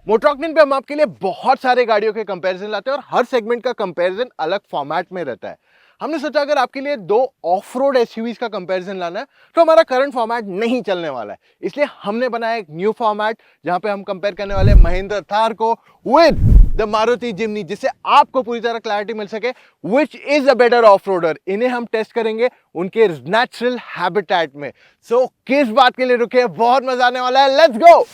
मोटरॉकनिन पे हम आपके लिए बहुत सारे गाड़ियों के कंपैरिजन लाते हैं और हर सेगमेंट का कंपैरिजन अलग फॉर्मेट में रहता है। हमने सोचा अगर आपके लिए दो ऑफ रोड एसयूवीज का कंपैरिजन लाना है तो हमारा करंट फॉर्मेट नहीं चलने वाला है, इसलिए हमने बनाया एक न्यू फॉर्मेट जहां पे हम कंपेयर करने वाले महिंद्रा थार को विद द मारुति जिम्नी, जिससे आपको पूरी तरह क्लैरिटी मिल सके which is a better off roader. इन्हें हम टेस्ट करेंगे उनके नेचुरल हैबिटेट में। सो किस बात के लिए रुके, बहुत मजा आने वाला है, लेट्स गो।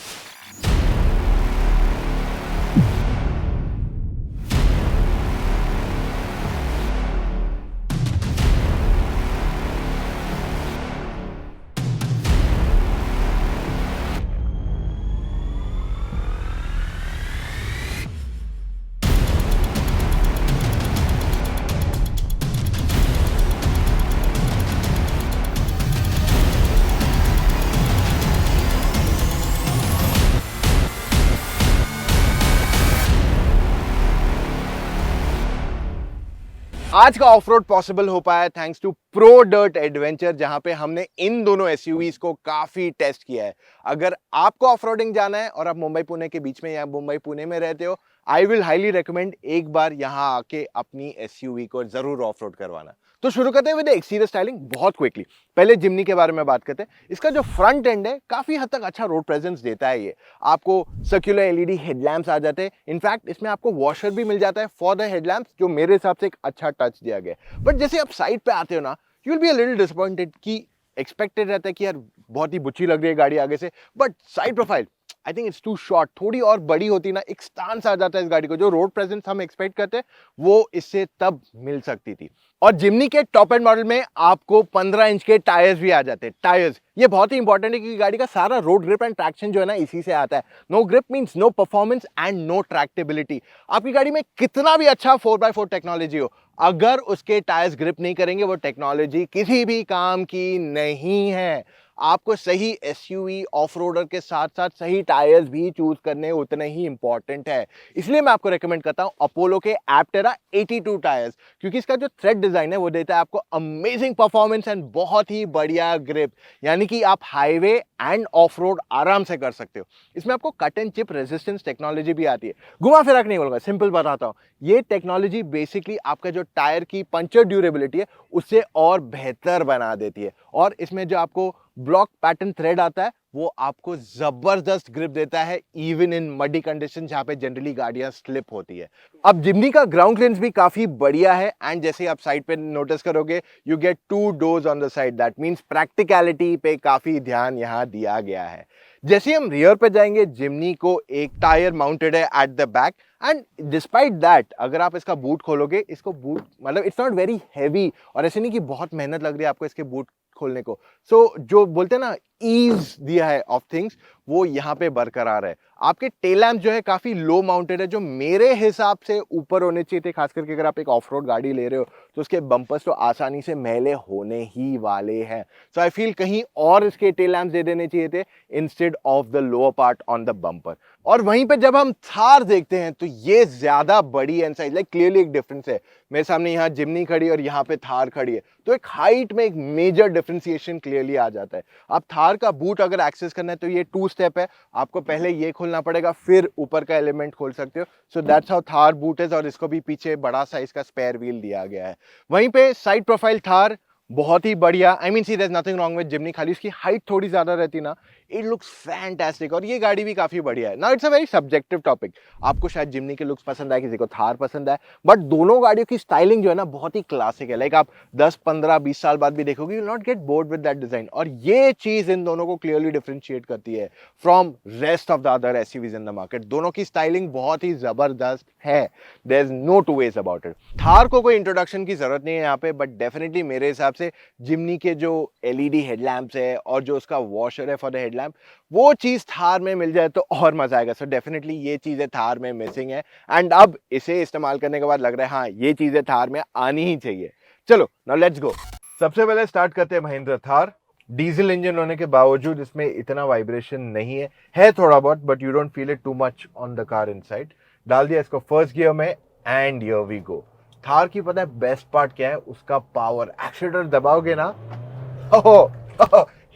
आज का ऑफ रोड पॉसिबल हो पाया thanks to Pro Dirt Adventure, जहां पे हमने इन दोनों एसयूवीज को काफी टेस्ट किया है। अगर आपको ऑफ रोडिंग जाना है और आप मुंबई पुणे के बीच में या मुंबई पुणे में रहते हो, आई विल हाईली रिकमेंड एक बार यहां आके अपनी एसयूवी को जरूर ऑफ रोड करवाना। तो शुरू करते हैं विद एक्सटीरियर स्टाइलिंग बहुत क्विकली। पहले जिम्नी के बारे में बात करते हैं। इसका जो फ्रंट एंड है काफी हद तक अच्छा रोड प्रेजेंस देता है। ये आपको सर्कुलर एलईडी हेडलैम्प्स आ जाते हैं। इनफैक्ट इसमें आपको वॉशर भी मिल जाता है फॉर द हेडलैम्प्स, जो मेरे हिसाब से एक अच्छा टच दिया गया है। बट जैसे आप साइड पे आते हो ना, you will be a little disappointed कि एक्सपेक्टेड रहता है कि यार बहुत ही बुच्ची लग रही है गाड़ी आगे से, but side profile I think it's too short. थोड़ी और बड़ी होती ना, एक स्टांस आ जाता है इस गाड़ी को। जो रोड प्रेजेंस हम एक्सपेक्ट करते हैं वो इससे तब मिल सकती थी। और जिम्नी के टॉप एंड मॉडल में आपको 15 इंच के टायर्स भी आ जाते हैं। टायर्स ये बहुत ही इंपॉर्टेंट है क्योंकि गाड़ी का सारा रोड ग्रिप एंड ट्रैक्शन जो है ना इसी से आता है। No grip means no performance and no tractability. आपकी गाड़ी में कितना भी अच्छा 4x4 टेक्नोलॉजी हो, अगर उसके टायर्स ग्रिप नहीं करेंगे वो टेक्नोलॉजी किसी भी काम की नहीं है। आपको सही एसयूवी ऑफ रोडर के साथ साथ सही टायर्स भी चूज करने उतने ही इंपॉर्टेंट है। इसलिए मैं आपको रेकमेंड करता हूं अपोलो के एप्टेरा 82 टायर्स, क्योंकि इसका जो थ्रेड डिजाइन है वो देता है आपको अमेजिंग परफॉर्मेंस एंड बहुत ही बढ़िया ग्रिप, यानी कि आप हाईवे एंड ऑफ रोड आराम से कर सकते हो। इसमें आपको cut and chip resistance technology भी आती है। घुमा फिरा के नहीं बोलूंगा, सिंपल बताता हूं। ये टेक्नोलॉजी बेसिकली आपका जो टायर की पंचर ड्यूरेबिलिटी है उससे और बेहतर बना देती है। और इसमें जो आपको ब्लॉक पैटर्न थ्रेड आता है वो आपको जबरदस्त ग्रिप देता है इवन इन मडी कंडीशन जहां पे जनरली गाड़ियां स्लिप होती है। अब जिम्नी का ग्राउंड क्लियरेंस भी काफी बढ़िया है एंड जैसे आप साइड पे नोटिस करोगे you get 2 doors on the side. That means practicality पे काफी ध्यान यहां दिया गया है। जैसे हम रियर पे जाएंगे, जिम्नी को एक टायर माउंटेड है at the back and despite that अगर आप इसका बूट खोलोगे, इसको बूट मतलब इट्स नॉट वेरी हैवी, और ऐसे नहीं कि बहुत मेहनत लग रही है आपको इसके बूट खोलने को। सो जो बोलते हैं ना ईज दिया है ऑफ थिंग्स, वो यहाँ पे बरकरार है। आपके टेल लैंप जो है काफी लो माउंटेड है, जो मेरे हिसाब से ऊपर होने चाहिए थे। खास करके अगर आप एक ऑफ रोड गाड़ी ले रहे हो तो उसके बम्पर्स तो आसानी से मैले होने ही वाले हैं। सो आई फील कहीं और इसके टेल लैंप दे देने चाहिए थे instead of the lower part on the bumper. और वहीं पे जब हम थार देखते हैं तो ये ज्यादा बड़ी एंड साइज, लाइक क्लियरली एक डिफरेंस है। मेरे सामने यहाँ जिम्नी खड़ी है और यहाँ पे थार खड़ी है, तो एक हाइट में एक मेजर डिफरेंशिएशन क्लियरली आ जाता है। अब थार का बूट अगर एक्सेस करना है तो ये 2 स्टेप है, आपको पहले ये खोलना पड़ेगा फिर ऊपर का एलिमेंट खोल सकते हो। So that's how Thar boot है, और इसको भी पीछे बड़ा साइज का स्पेयर व्हील दिया गया है। वहीं पे साइड प्रोफाइल थार बहुत ही बढ़िया। I mean see there is nothing wrong with Jimny, खाली उसकी हाइट थोड़ी ज्यादा रहती ना, इट लुक्स फैंटास्टिक। और ये गाड़ी भी काफी बढ़िया है। Now it's a very subjective topic, आपको शायद जिम्नी के लुक्स पसंद आए, किसी को थार पसंद आए, बट दोनों गाड़ियों की स्टाइलिंग जो है ना बहुत ही क्लासिक है। लाइक आप 10 15 20 साल बाद भी देखोगे, you will not get bored with that design. और ये चीज इन दोनों को क्लियरली डिफरेंशिएट करती है from rest of the other SUVs in the market. दोनों की स्टाइलिंग बहुत ही जबरदस्त है, there is no two ways about it. Thar को कोई इंट्रोडक्शन की जरूरत नहीं है यहाँ पे, बट डेफिनेटली मेरे हिसाब से जिम्नी के जो एलईडी हेडलैम्प्स है और जो उसका वॉशर है फॉर द हेडलैम्प, वो चीज थार में मिल जाए तो और मजा आएगा। सो डेफिनेटली ये चीजें थार में मिसिंग है एंड अब इसे इस्तेमाल करने के बाद लग रहा है हाँ ये चीजें थार में आनी ही चाहिए। चलो नाउ लेट्स गो। सबसे पहले स्टार्ट करते हैं महिंद्रा थार। डीजल इंजन होने के बावजूद इसमें इतना वाइब्रेशन नहीं है थोड़ा बहुत, but you don't feel it too much on the car inside. डाल दिया इसको फर्स्ट गियर में and here we go. Thar की पता है बेस्ट पार्ट क्या है? उसका पावर। एक्सीलरेटर दबाओगे ना,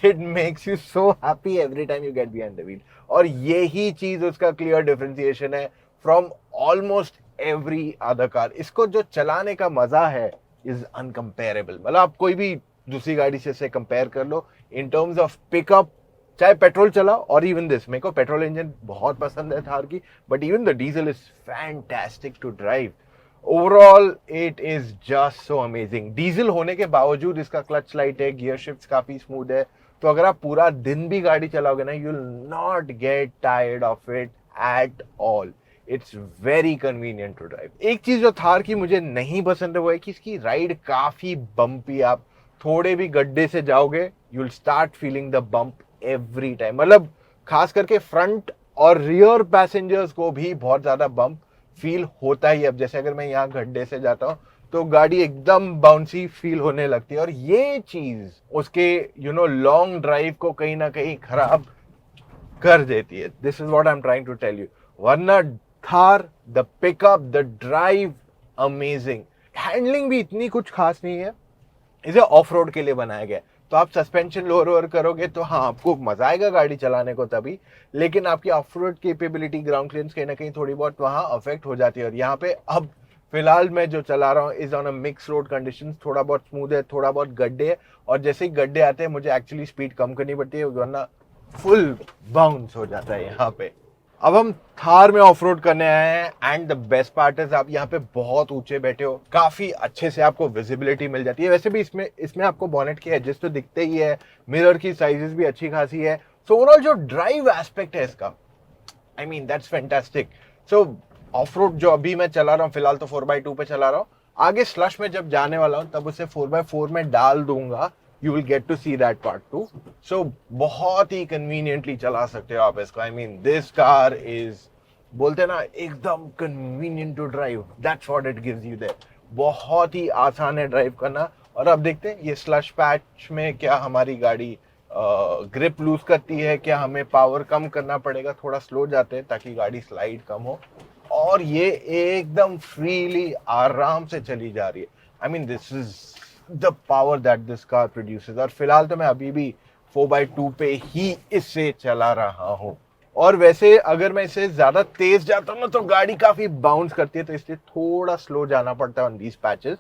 it makes you so happy every time you get behind the wheel. और यही चीज उसका क्लियर डिफरेंशिएशन है from almost every other car. इसको जो चलाने का मजा है इज अनकंपेरेबल। मतलब आप कोई भी दूसरी गाड़ी से इसे कंपेयर कर लो इन टर्म्स ऑफ पिकअप, चाहे पेट्रोल चलाओ और इवन दिस। मेरे को पेट्रोल इंजन बहुत पसंद है थार की, but even the diesel is fantastic to drive. Overall it is just so amazing. Diesel होने के बावजूद इसका क्लच लाइट है, गियर शिफ्ट काफी स्मूथ है, तो अगर आप पूरा दिन भी गाड़ी चलाओगे ना, you will not get tired of it at all. It's very convenient to drive. एक चीज जो थार की मुझे नहीं पसंद है वो है कि इसकी राइड काफी बम्पी। आप थोड़े भी गड्ढे से जाओगे you will start feeling the bump every time. मतलब खास करके फ्रंट और रियर पैसेंजर्स को भी बहुत ज्यादा बम्प फील होता ही। अब जैसे अगर मैं यहाँ गड्ढे से जाता हूँ तो गाड़ी एकदम बाउंसी फील होने लगती है, और ये चीज उसके लॉन्ग ड्राइव को कहीं ना कहीं खराब कर देती है। This is what I am trying to tell you. वरना Thar, the pickup, the drive amazing. Handling भी इतनी कुछ खास नहीं है, इसे ऑफ रोड के लिए बनाया गया है। तो आप सस्पेंशन लोअर ओवर करोगे तो हाँ आपको मजा आएगा गाड़ी चलाने को तभी, लेकिन आपकी of road capability, ground clearance कहीं ना कहीं थोड़ी बहुत वहां अफेक्ट हो जाती है। और यहाँ पे अब फिलहाल मैं जो चला रहा हूँ is on a mix road condition. थोड़ा बहुत स्मूथ है, थोड़ा बहुत गड्ढे है, और जैसे ही गड्ढे आते हैं मुझे एक्चुअली स्पीड कम करनी पड़ती है, वरना फुल बाउंस हो जाता है यहाँ पे। अब हम थार में ऑफ रोड करने आए हैं, and the best part is आप यहाँ पे बहुत ऊंचे बैठे हो, काफी अच्छे से आपको विजिबिलिटी मिल जाती है। वैसे भी इसमें आपको बॉनेट की एडजस्ट तो दिखते ही है, मिरर की साइजेस भी अच्छी खासी है। सो ओवरऑल जो ड्राइव एस्पेक्ट है इसका, I mean that's fantastic. So of road जो अभी मैं चला रहा हूँ फिलहाल तो 4x2 पे चला रहा हूँ, आगे स्लश में जब जाने वाला हूँ तब उसे 4x4 में डाल दूंगा। You will get to see that part too. So बहुत ही कन्वीनियंटली चला सकते हो आप इसको। I mean this car is, बोलते हैं ना, एकदम convenient to drive, that's what it gives you there. बहुत ही आसान है ड्राइव करना। और अब देखते हैं ये स्लश पैच में क्या हमारी गाड़ी ग्रिप लूज करती है, क्या हमें पावर कम करना पड़ेगा। थोड़ा स्लो जाते हैं ताकि गाड़ी स्लाइड कम हो, और ये एकदम फ्रीली आराम से चली जा रही है। आई mean this is the power that this car produces. और फिलहाल तो मैं अभी भी 4x2 पे ही इससे चला रहा हूँ। और वैसे अगर मैं इसे ज्यादा तेज जाता हूँ ना तो गाड़ी काफी बाउंस करती है, तो इसलिए थोड़ा स्लो जाना पड़ता है ऑन दीज पैचेस।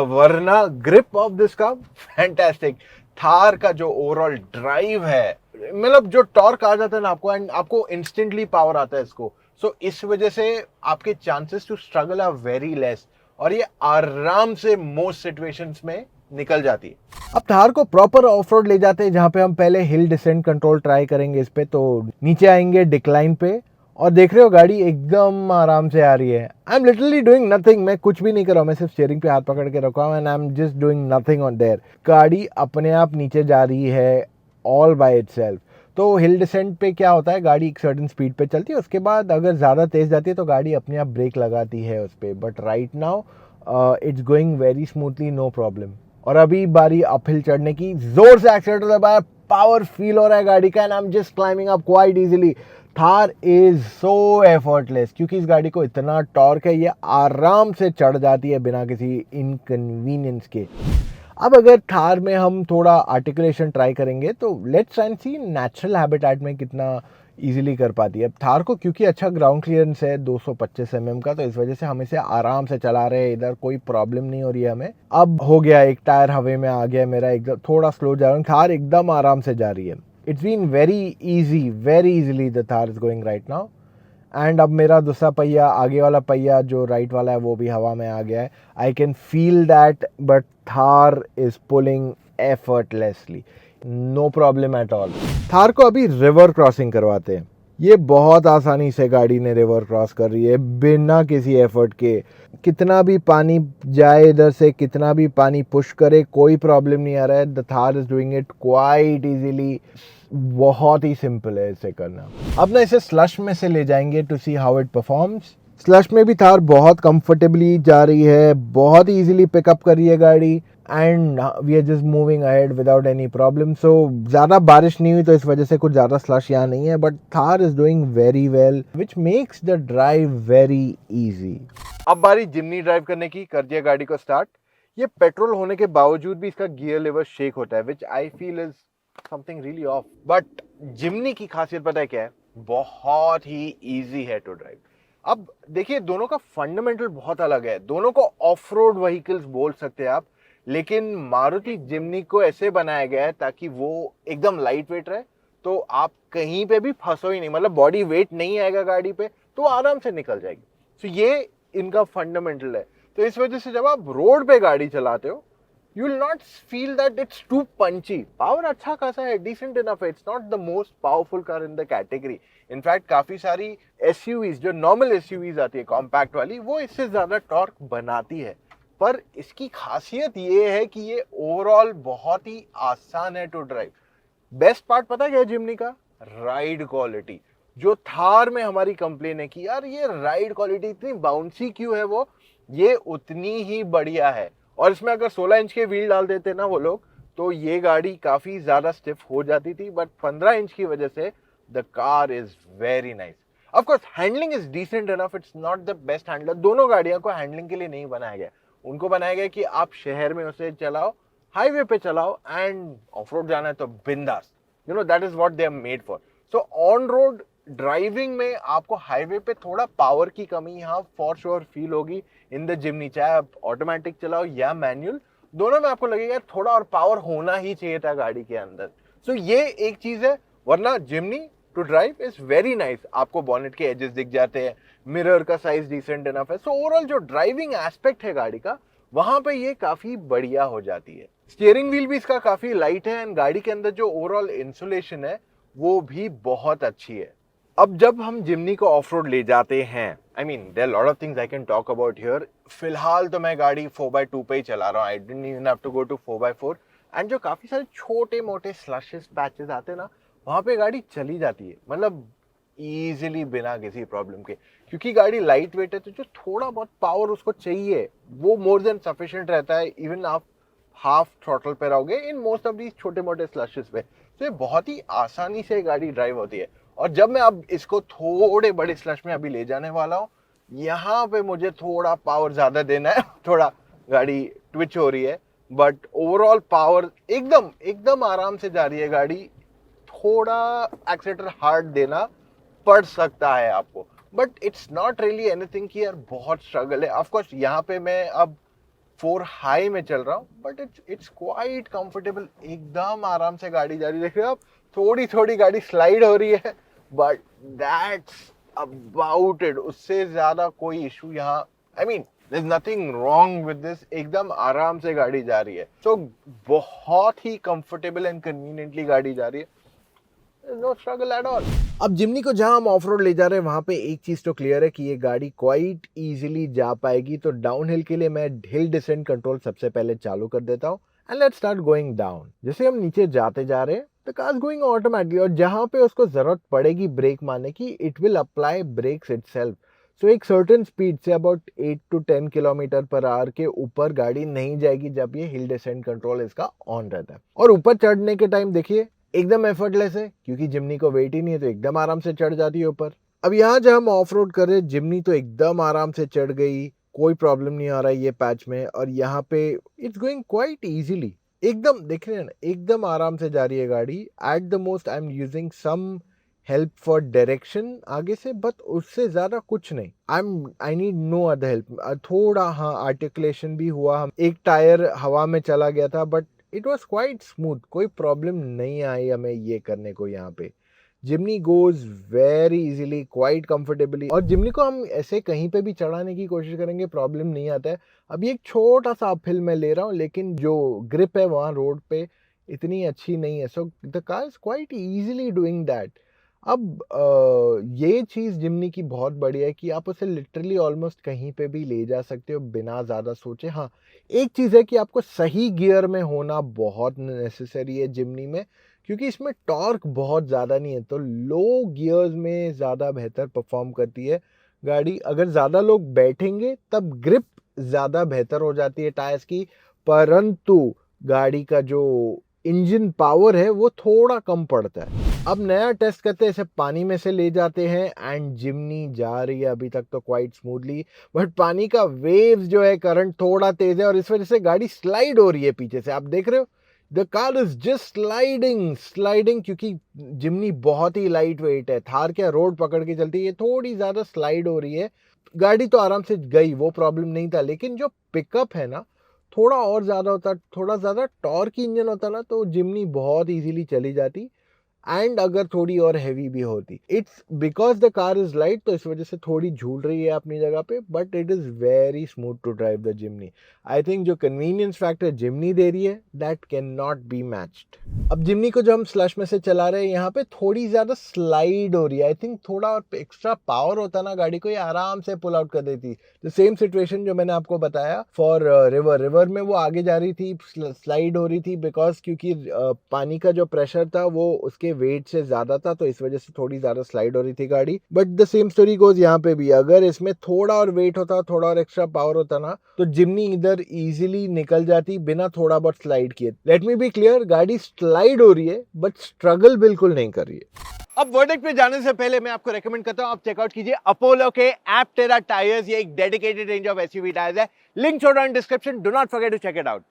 वरना grip of this car fantastic. Thar का जो ओवरऑल ड्राइव है, मतलब जो टॉर्क आ जाता है ना आपको, एंड आपको इंस्टेंटली पावर आता है इसको। सो इस वजह से आपके chances to struggle are very less, और ये आराम से मोस्ट सिचुएशंस में निकल जाती है। अब थार को प्रॉपर ऑफ रोड ले जाते हैं, जहां पे हम पहले हिल डिसेंट कंट्रोल ट्राई करेंगे इस पे। तो नीचे आएंगे डिक्लाइन पे, और देख रहे हो गाड़ी एकदम आराम से आ रही है। I am literally doing nothing, मैं कुछ भी नहीं कर रहा हूँ, मैं सिर्फ स्टीयरिंग पे हाथ पकड़ के रखा हूँ, and I am just doing nothing on their. गाड़ी अपने आप नीचे जा रही है ऑल बाय इटसेल्फ। तो हिल डिसेंट पे क्या होता है, गाड़ी एक सर्टेन स्पीड पे चलती है, उसके बाद अगर ज़्यादा तेज़ जाती है तो गाड़ी अपने आप ब्रेक लगाती है उस पर। But right now it's going very smoothly, no problem. और अभी बारी अपहिल चढ़ने की, जोर से एक्सीलेटर दबाया, पावर फील हो रहा है गाड़ी का, and I am just climbing up quite easily. Thar is so effortless, क्योंकि इस गाड़ी को इतना टॉर्क है, ये आराम से चढ़ जाती है बिना किसी इनकन्वीनियंस के। अब अगर थार में हम थोड़ा आर्टिकुलेशन ट्राई करेंगे तो let's try and see natural habitat में कितना इजीली कर पाती है। अब थार को क्योंकि अच्छा ग्राउंड क्लियरेंस है 225 mm का, तो इस वजह से हम इसे आराम से चला रहे हैं, इधर कोई प्रॉब्लम नहीं हो रही है हमें। अब हो गया, एक टायर हवे में आ गया मेरा, एकदम थोड़ा स्लो जा रहा हूँ, थार एकदम आराम से जा रही है। It's been very easily the Thar is going right now. And अब मेरा दूसरा पहिया, आगे वाला पहिया जो राइट वाला है, वो भी हवा में आ गया है। I can feel that, but Thar is pulling effortlessly, no problem at all. Thar को अभी रिवर क्रॉसिंग करवाते हैं। ये बहुत आसानी से गाड़ी ने रिवर क्रॉस कर रही है बिना किसी एफर्ट के। कितना भी पानी जाए इधर से, कितना भी पानी पुश करे, कोई प्रॉब्लम नहीं आ रहा है। The Thar is doing it quite easily, बहुत ही सिंपल है इसे करना। अब ना इसे स्लश में से ले जाएंगे to see how it performs. Slush में भी थार बहुत कंफर्टेबली जा रही है, बहुत ही इजीली पिकअप कर रही है गाड़ी, and we are just moving ahead without any problem. So ज़्यादा बारिश नहीं हुई तो इस वजह से कुछ ज़्यादा स्लश यहाँ नहीं है, but Thar is doing very well, which makes the drive very easy. अब बारी जिम्नी ड्राइव करने की, कर दिया गाड़ी को स्टार्ट। ये पेट्रोल होने के बावजूद भी इसका गियर लीवर शेक होता है, which I feel is something really off. But Jimny की खासियत पता है क्या है, बहुत ही इजी है टू ड्राइव। अब देखिए दोनों का फंडामेंटल बहुत अलग है, दोनों को ऑफ रोड व्हीकल्स बोल सकते हैं आप, लेकिन मारुति जिमनी को ऐसे बनाया गया है ताकि वो एकदम लाइट वेट रहे, तो आप कहीं पे भी फंसो ही नहीं, मतलब बॉडी वेट नहीं आएगा गाड़ी पे, तो आराम से निकल जाएगी। तो ये इनका फंडामेंटल है। तो इस वजह से जब आप रोड पे गाड़ी चलाते हो, you will not feel that it's too punchy. Power अच्छा खासा है, decent enough है, it's not the most powerful car in the category. In fact काफी सारी SUVs जो normal SUVs आती है compact वाली, वो इससे ज्यादा टॉर्क बनाती है। पर इसकी खासियत ये है कि ये ओवरऑल बहुत ही आसान है टू ड्राइव। बेस्ट पार्ट पता है क्या है जिमनी का? Ride quality. जो थार में हमारी कंप्लेन है कि यार ये राइड क्वालिटी इतनी बाउंसी क्यों है, वो ये उतनी ही बढ़िया है। और इसमें अगर 16 इंच के व्हील डाल देते ना वो लोग, तो ये गाड़ी काफी ज्यादा स्टिफ हो जाती थी, बट 15 इंच की वजह से the car is very nice. Of course handling is decent enough, it's not the best handler. दोनों गाड़ियों को हैंडलिंग के लिए नहीं बनाया गया, उनको बनाया गया कि आप शहर में उसे चलाओ, हाईवे पे चलाओ, एंड ऑफ रोड जाना है तो बिंदास, you know that is what they are made for. So on road driving में आपको हाईवे पे थोड़ा पावर की कमी यहाँ फॉर श्योर फील होगी इन द जिमनी, चाहे आप ऑटोमेटिक चलाओ या मैनुअल, दोनों में आपको लगेगा थोड़ा और पावर होना ही चाहिए था गाड़ी के अंदर। सो ये एक चीज है, वरना Jimny to drive is very nice. आपको बॉनेट के एजेस दिख जाते हैं, मिरर का साइज डिसेंट इनफ है, सो ओवरऑल जो ड्राइविंग एस्पेक्ट है गाड़ी का, वहां पे ये काफी बढ़िया हो जाती है। स्टीयरिंग व्हील भी इसका काफी लाइट है, एंड गाड़ी के अंदर जो ओवरऑल इंसुलेशन है वो भी बहुत अच्छी है। अब जब हम जिमनी को ऑफ रोड ले जाते हैं, I mean there lot of things I can talk about here. फिलहाल तो मैं गाड़ी 4x2 पे ही चला रहा हूँ, I didn't even have to go to 4x4। And जो काफी सारे छोटे मोटे स्लशेस पैचेस आते हैं ना, वहां पे गाड़ी चली जाती है, मतलब इजीली बिना किसी प्रॉब्लम के, क्योंकि गाड़ी लाइट वेट है, तो जो थोड़ा बहुत पावर उसको चाहिए वो मोर देन सफिशिएंट रहता है। इवन आप हाफ थ्रॉटल पे रहोगे इन मोस्ट ऑफ दीज छोटे मोटे स्लशेस पे, तो ये बहुत ही आसानी से गाड़ी ड्राइव होती है। और जब मैं अब इसको थोड़े बड़े स्लश में अभी ले जाने वाला हूँ, यहाँ पे मुझे थोड़ा पावर ज्यादा देना है, थोड़ा गाड़ी ट्विच हो रही है, बट ओवरऑल पावर एकदम एकदम आराम से जा रही है गाड़ी। थोड़ा एक्सीलरेटर हार्ड देना पड़ सकता है आपको, but it's not really anything कि यार बहुत स्ट्रगल है। ऑफ कोर्स यहाँ पे मैं अब 4 हाई में चल रहा हूँ, बट इट्स क्वाइट कंफर्टेबल, एकदम आराम से गाड़ी जा रही है। देख रहे हो आप, थोड़ी थोड़ी गाड़ी स्लाइड हो रही है, बट दैट्स अबाउट इट। उससे ज्यादा कोई इशू यहाँ, I mean there is nothing wrong with this, एकदम आराम से गाड़ी जा रही है। सो बहुत ही कंफर्टेबल एंड कन्वीनियंटली गाड़ी जा रही है, नो स्ट्रगल एट ऑल। अब जिमनी को जहां हम ऑफ रोड ले जा रहे हैं, वहां पे एक चीज तो क्लियर है कि ये गाड़ी क्वाइट इजीली जा पाएगी। तो डाउन हिल के लिए मैं हिल डिसेंट कंट्रोल सबसे पहले चालू कर देता हूँ, and let's start going down. जैसे हम नीचे जाते जा रहे हैं, द कार गोइंग ऑटोमेटिकली, और जहां पे उसको जरूरत पड़ेगी ब्रेक मारने की, it will apply brakes itself. So एक सर्टेन स्पीड से about 8 to 10 kilometre per hour के ऊपर गाड़ी नहीं जाएगी जब ये हिल डिसेंट कंट्रोल इसका ऑन रहता है। और ऊपर चढ़ने के टाइम देखिए एकदम एफर्टलेस है, क्योंकि जिमनी को वेट ही नहीं है, तो एकदम आराम से चढ़ जाती है ऊपर। अब यहाँ जब हम ऑफ रोड कर रहे हैं, जिमनी तो एकदम आराम से चढ़ गई, कोई प्रॉब्लम नहीं आ रहा है ये पैच में। और यहाँ पे इट्स गोइंग क्वाइट इजीली, एकदम देख रहे हैं ना, एकदम आराम से जा रही है गाड़ी। At the most I am using some help for direction आगे से, बट उससे ज्यादा कुछ नहीं। I need no other help. थोड़ा हाँ आर्टिकुलेशन भी हुआ, हम एक टायर हवा में चला गया था, but it was quite smooth, कोई प्रॉब्लम नहीं आई हमें ये करने को। यहाँ पे Jimny goes very easily, quite comfortably, और जिमनी को हम ऐसे कहीं पे भी चढ़ाने की कोशिश करेंगे प्रॉब्लम नहीं आता है। अभी एक छोटा सा अपहिल में ले रहा हूँ, लेकिन जो ग्रिप है वहाँ रोड पे इतनी अच्छी नहीं है, so the car is quite easily doing that. अब ये चीज़ जिमनी की बहुत बढ़िया है कि आप उसे लिटरली ऑलमोस्ट कहीं पे भी ले जा सकते हो बिना ज़्यादा सोचे। हाँ, एक चीज़ है कि आपको सही गियर में होना बहुत नेसेसरी है जिमनी में, क्योंकि इसमें टॉर्क बहुत ज़्यादा नहीं है, तो लो गियर्स में ज़्यादा बेहतर परफॉर्म करती है गाड़ी। अगर ज़्यादा लोग बैठेंगे तब ग्रिप ज़्यादा बेहतर हो जाती है टायर्स की, परंतु गाड़ी का जो इंजन पावर है वो थोड़ा कम पड़ता है। अब नया टेस्ट करते हैं, इसे पानी में से ले जाते हैं, एंड जिमनी जा रही है अभी तक तो क्वाइट स्मूथली, बट पानी का वेव्स जो है, करंट थोड़ा तेज है, और इस वजह से गाड़ी स्लाइड हो रही है पीछे से। आप देख रहे हो the car is just sliding क्योंकि जिमनी बहुत ही लाइट वेट है। थार क्या रोड पकड़ के चलती है, ये थोड़ी ज्यादा स्लाइड हो रही है। गाड़ी तो आराम से गई, वो प्रॉब्लम नहीं था, लेकिन जो पिकअप है ना, थोड़ा और ज्यादा होता, थोड़ा ज्यादा टॉर्क इंजन होता ना, तो जिमनी बहुत इजीली चली जाती। एंड अगर थोड़ी और हैवी भी होती, it's because the car is light, तो इस वजह से थोड़ी झूल रही है अपनी जगह पे, but it is very smooth to drive the Jimny. I think जो कन्वीनियंस फैक्टर जिमनी दे रही है, that can not be matched. अब जिमनी को जो हम स्लश में से चला रहे हैं, यहाँ पे थोड़ी ज्यादा स्लाइड हो रही है। आई थिंक थोड़ा और एक्स्ट्रा पावर होता ना गाड़ी को, ये आराम से पुल आउट कर देती। द सेम सिचुएशन जो मैंने आपको बताया फॉर रिवर में वो आगे जा रही थी, स्लाइड हो रही थी, बिकॉज क्योंकि पानी का जो प्रेशर था वो उसके वेट से ज्यादा था, तो इस वजह से थोड़ी ज्यादा स्लाइड हो रही थी गाड़ी। But the same story goes यहाँ पे भी, अगर इसमें थोड़ा और वेट होता, थोड़ा और एक्स्ट्रा पावर होता ना, तो जिमनी इधर इजीली निकल जाती बिना थोड़ा बहुत स्लाइड किए। लेट मी बी क्लियर, गाड़ी स्लाइड हो रही है बट स्ट्रगल बिल्कुल नहीं कर रही है। अब वर्डिक्ट पे जाने से पहले मैं आपको रेकमेंड करता हूं, आप चेकआउट कीजिए अपोलो के एप्टेरा टायर्स। ये एक dedicated range of SUV tyres है, लिंक छोड़ रहा हूं description, do not forget to check it out.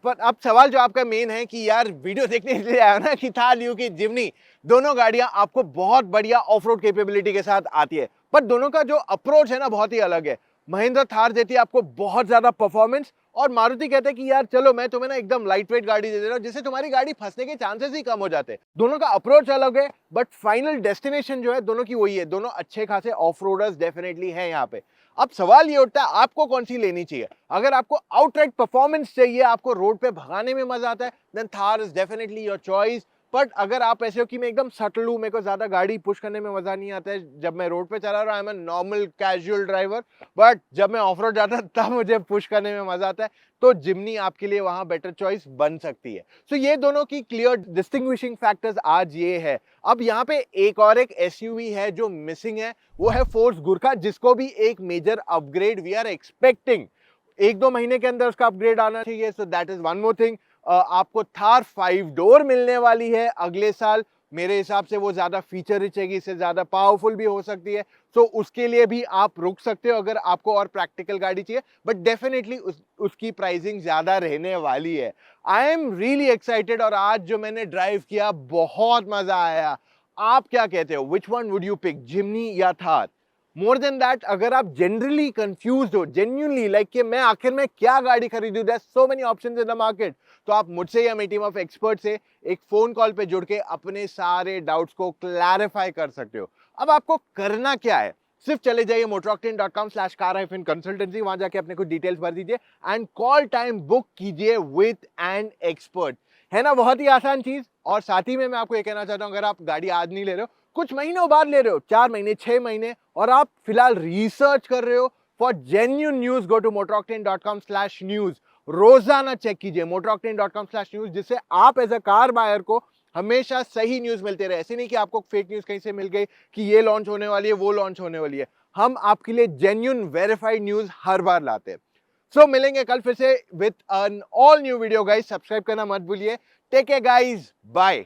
पर अब सवाल जो आपका मेन है कि यार वीडियो देखने इसलिए आया ना कि थार ल्यू की जिमनी, दोनों गाड़ियां आपको बहुत बढ़िया ऑफ रोड कैपेबिलिटी के साथ आती है, पर दोनों का जो अप्रोच है ना बहुत ही अलग है। महिंद्रा थार देती है आपको बहुत ज्यादा परफॉर्मेंस, और मारुति कहते हैं कि यार चलो मैं तुम्हें ना एकदम लाइट वेट गाड़ी दे रहा हूं, जिससे तुम्हारी गाड़ी फंसने के चांसेस ही कम हो जाते हैं। दोनों का अप्रोच अलग है, बट फाइनल डेस्टिनेशन जो है दोनों की वही है। दोनों अच्छे खासे ऑफ रोडर्स डेफिनेटली हैं यहाँ पे। अब सवाल ये उठता है आपको कौन सी लेनी चाहिए। अगर आपको आउटराइट परफॉर्मेंस चाहिए, आपको रोड पे भगाने में मजा आता है, then Thar is definitely your choice. But अगर आप ऐसे हो कि मैं एकदम सटल हूं, मेरे को ज्यादा गाड़ी पुश करने में मजा नहीं आता है, जब मैं रोड पे चला रहा हूं, I am a normal casual driver, but जब मैं ऑफ रोड जाता है तब मुझे पुश करने में मजा आता है, तो जिमनी आपके लिए वहां बेटर चॉइस बन सकती है। सो ये दोनों की क्लियर डिस्टिंग्विशिंग फैक्टर्स आज ये है। अब यहाँ पे एक और एक एसयूवी है जो मिसिंग है, वो है फोर्स गुरखा, जिसको भी एक major upgrade we are expecting. 1-2 महीने के अंदर उसका अपग्रेड आना चाहिए। So that is one more thing. आपको थार 5 डोर मिलने वाली है अगले साल। मेरे हिसाब से वो ज्यादा फीचर रिच है, इससे ज्यादा पावरफुल भी हो सकती है। सो उसके लिए भी आप रुक सकते हो अगर आपको और प्रैक्टिकल गाड़ी चाहिए, बट डेफिनेटली उसकी प्राइसिंग ज्यादा रहने वाली है। आई एम रियली एक्साइटेड, और आज जो मैंने ड्राइव किया बहुत मजा आया। आप क्या कहते हो, which one would you pick, Jimny या थार? मोर देन दैट, अगर आप जनरली कंफ्यूज्ड हो, जेन्युइनली लाइक कि मैं आखिर में क्या गाड़ी खरीदूं, there so many options in the market, तो आप मुझसे या मेरी टीम ऑफ एक्सपर्ट से एक फोन कॉल पे जुड़ के अपने सारे डाउट्स को क्लैरिफाई कर सकते हो। अब आपको करना क्या है, सिर्फ चले जाइए motoroctane.com/car-consultancy, वहां जाके अपने कुछ डिटेल्स भर दीजिए एंड कॉल टाइम बुक कीजिए विद एन एक्सपर्ट। है ना बहुत ही आसान चीज। और साथ ही में मैं आपको ये कहना चाहता हूं, अगर आप गाड़ी आज नहीं ले रहे हो, कुछ महीनों बाद ले रहे हो, 4 महीने 6 महीने, और आप फिलहाल रिसर्च कर रहे हो for genuine news, go to motoroctane.com/news। रोजाना चेक कीजिए motoroctane.com/news, जिससे आप एज अ कार बायर को हमेशा सही न्यूज मिलते रहे। ऐसे नहीं कि आपको फेक न्यूज कहीं से मिल गई कि ये लॉन्च होने वाली है, वो लॉन्च होने वाली है। हम आपके लिए जेन्युइन वेरीफाइड न्यूज हर बार लाते हैं। सो मिलेंगे कल फिर से with an all new video guys. Subscribe करना मत भूलिए। Take care guys, bye.